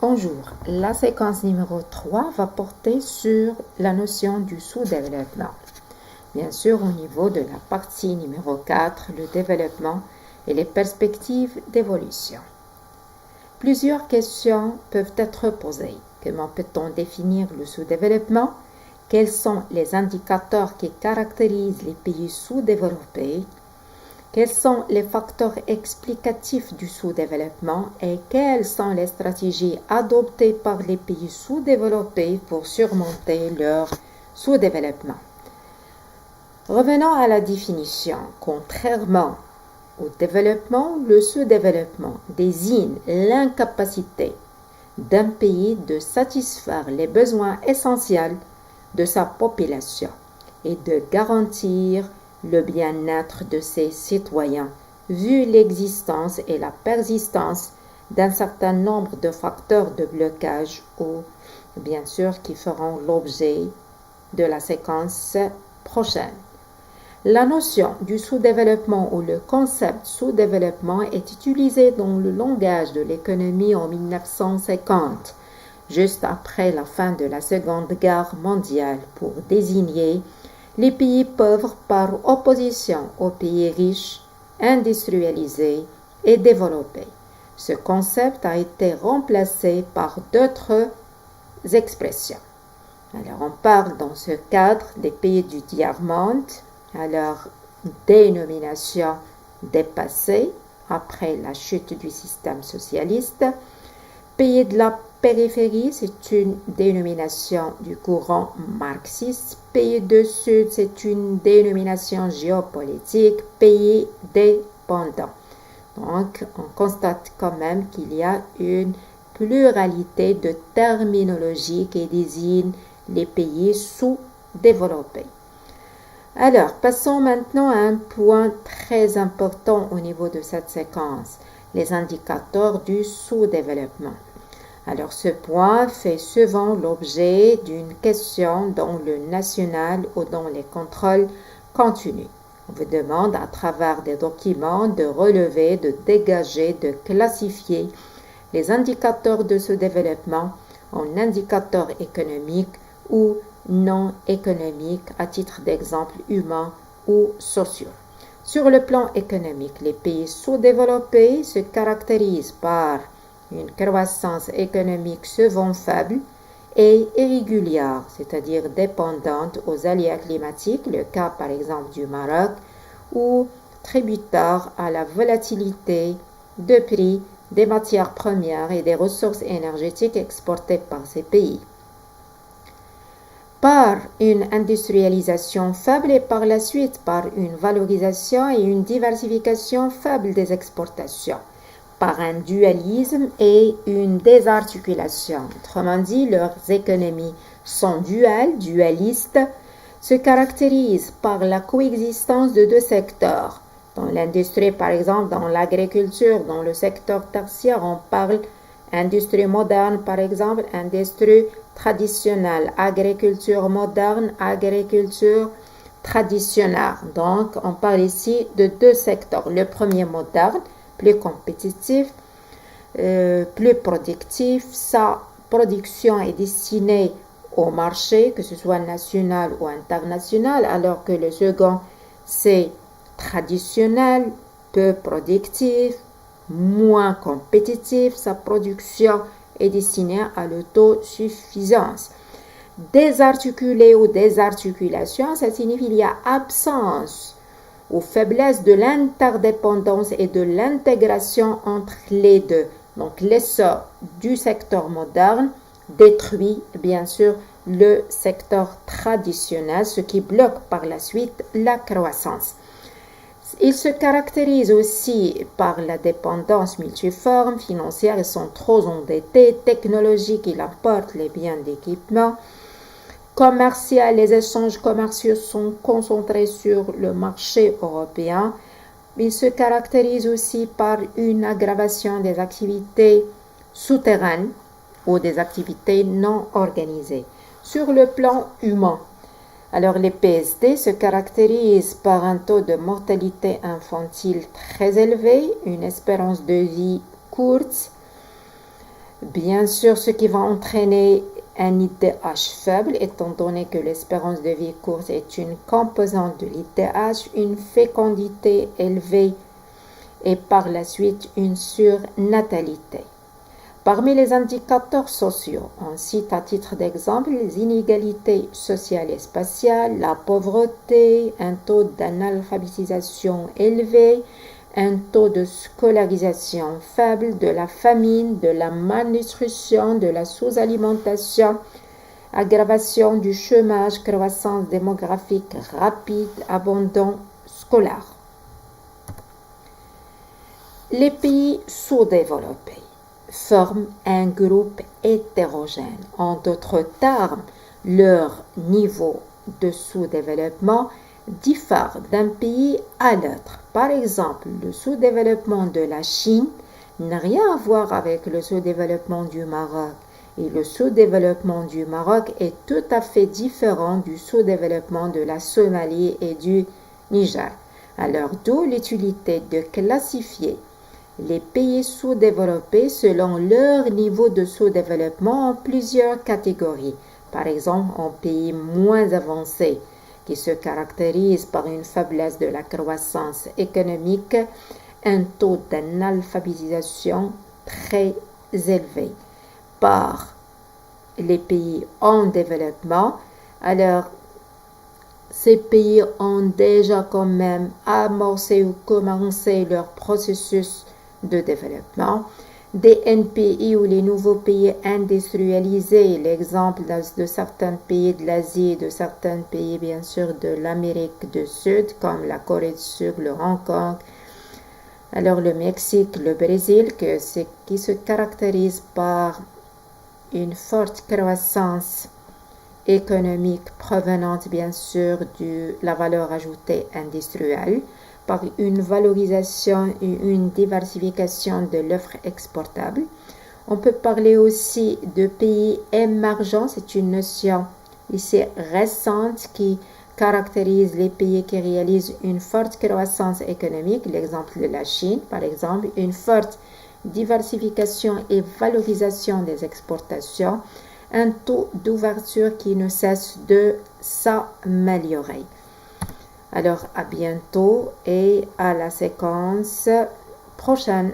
Bonjour, la séquence numéro 3 va porter sur la notion du sous-développement. Bien sûr, au niveau de la partie numéro 4, le développement et les perspectives d'évolution. Plusieurs questions peuvent être posées. Comment peut-on définir le sous-développement? Quels sont les indicateurs qui caractérisent les pays sous-développés? Quels sont les facteurs explicatifs du sous-développement et quelles sont les stratégies adoptées par les pays sous-développés pour surmonter leur sous-développement? Revenons à la définition. Contrairement au développement, le sous-développement désigne l'incapacité d'un pays de satisfaire les besoins essentiels de sa population et de garantir le bien-être de ses citoyens, vu l'existence et la persistance d'un certain nombre de facteurs de blocage ou, bien sûr, qui feront l'objet de la séquence prochaine. La notion du sous-développement ou le concept sous-développement est utilisé dans le langage de l'économie en 1950, juste après la fin de la Seconde Guerre mondiale, pour désigner les pays pauvres par opposition aux pays riches, industrialisés et développés. Ce concept a été remplacé par d'autres expressions. Alors, on parle dans ce cadre des pays du tiers-monde, à leur dénomination dépassée après la chute du système socialiste. Pays de la périphérie, c'est une dénomination du courant marxiste. Pays du Sud, c'est une dénomination géopolitique. Pays dépendant. Donc, on constate quand même qu'il y a une pluralité de terminologie qui désigne les pays sous-développés. Alors, passons maintenant à un point très important au niveau de cette séquence, les indicateurs du sous-développement. Alors, ce point fait souvent l'objet d'une question dans le national ou dans les contrôles continus. On vous demande à travers des documents de relever, de dégager, de classifier les indicateurs de sous-développement en indicateurs économiques ou non économiques à titre d'exemple humains ou sociaux. Sur le plan économique, les pays sous-développés se caractérisent par une croissance économique souvent faible et irrégulière, c'est-à-dire dépendante aux aléas climatiques, le cas par exemple du Maroc, ou tributaire à la volatilité de prix des matières premières et des ressources énergétiques exportées par ces pays. Par une industrialisation faible et par la suite par une valorisation et une diversification faible des exportations, par un dualisme et une désarticulation. Autrement dit, leurs économies sont dualistes, se caractérisent par la coexistence de deux secteurs. Dans l'industrie, par exemple, dans l'agriculture, dans le secteur tertiaire, on parle industrie moderne, par exemple, industrie traditionnelle, agriculture moderne, agriculture traditionnelle. Donc, on parle ici de deux secteurs. Le premier moderne, plus compétitif, plus productif. Sa production est destinée au marché, que ce soit national ou international, alors que le second, c'est traditionnel, peu productif, moins compétitif. Sa production est destinée à l'autosuffisance. Désarticulé ou désarticulation, ça signifie qu'il y a absence ou faiblesse de l'interdépendance et de l'intégration entre les deux. Donc, l'essor du secteur moderne détruit, bien sûr, le secteur traditionnel, ce qui bloque par la suite la croissance. Il se caractérise aussi par la dépendance multiforme, financière, ils sont trop endettés, technologique, il apporte les biens d'équipement, commercial, les échanges commerciaux sont concentrés sur le marché européen. Il se caractérise aussi par une aggravation des activités souterraines ou des activités non organisées. Sur le plan humain, alors les PSD se caractérisent par un taux de mortalité infantile très élevé, une espérance de vie courte, Bien sûr, ce qui va entraîner un IDH faible, étant donné que l'espérance de vie courte est une composante de l'IDH, une fécondité élevée et par la suite une surnatalité. Parmi les indicateurs sociaux, on cite à titre d'exemple les inégalités sociales et spatiales, la pauvreté, un taux d'analphabétisation élevé, un taux de scolarisation faible, de la famine, de la malnutrition, de la sous-alimentation, aggravation du chômage, croissance démographique rapide, abandon scolaire. Les pays sous-développés forment un groupe hétérogène. En d'autres termes, leur niveau de sous-développement diffère d'un pays à l'autre. Par exemple, le sous-développement de la Chine n'a rien à voir avec le sous-développement du Maroc. Et le sous-développement du Maroc est tout à fait différent du sous-développement de la Somalie et du Niger. Alors, d'où l'utilité de classifier les pays sous-développés selon leur niveau de sous-développement en plusieurs catégories. Par exemple, en pays moins avancés, qui se caractérisent par une faiblesse de la croissance économique, un taux d'analphabétisation très élevé. Par les pays en développement, alors ces pays ont déjà quand même amorcé ou commencé leur processus de développement. Des NPI ou les nouveaux pays industrialisés, l'exemple de certains pays de l'Asie, de certains pays bien sûr de l'Amérique du Sud, comme la Corée du Sud, le Hong Kong, alors le Mexique, le Brésil, qui se caractérise par une forte croissance économique provenante bien sûr de la valeur ajoutée industrielle, par une valorisation et une diversification de l'offre exportable. On peut parler aussi de pays émergents, c'est une notion ici récente qui caractérise les pays qui réalisent une forte croissance économique, l'exemple de la Chine par exemple, une forte diversification et valorisation des exportations, un taux d'ouverture qui ne cesse de s'améliorer. Alors, à bientôt et à la séquence prochaine.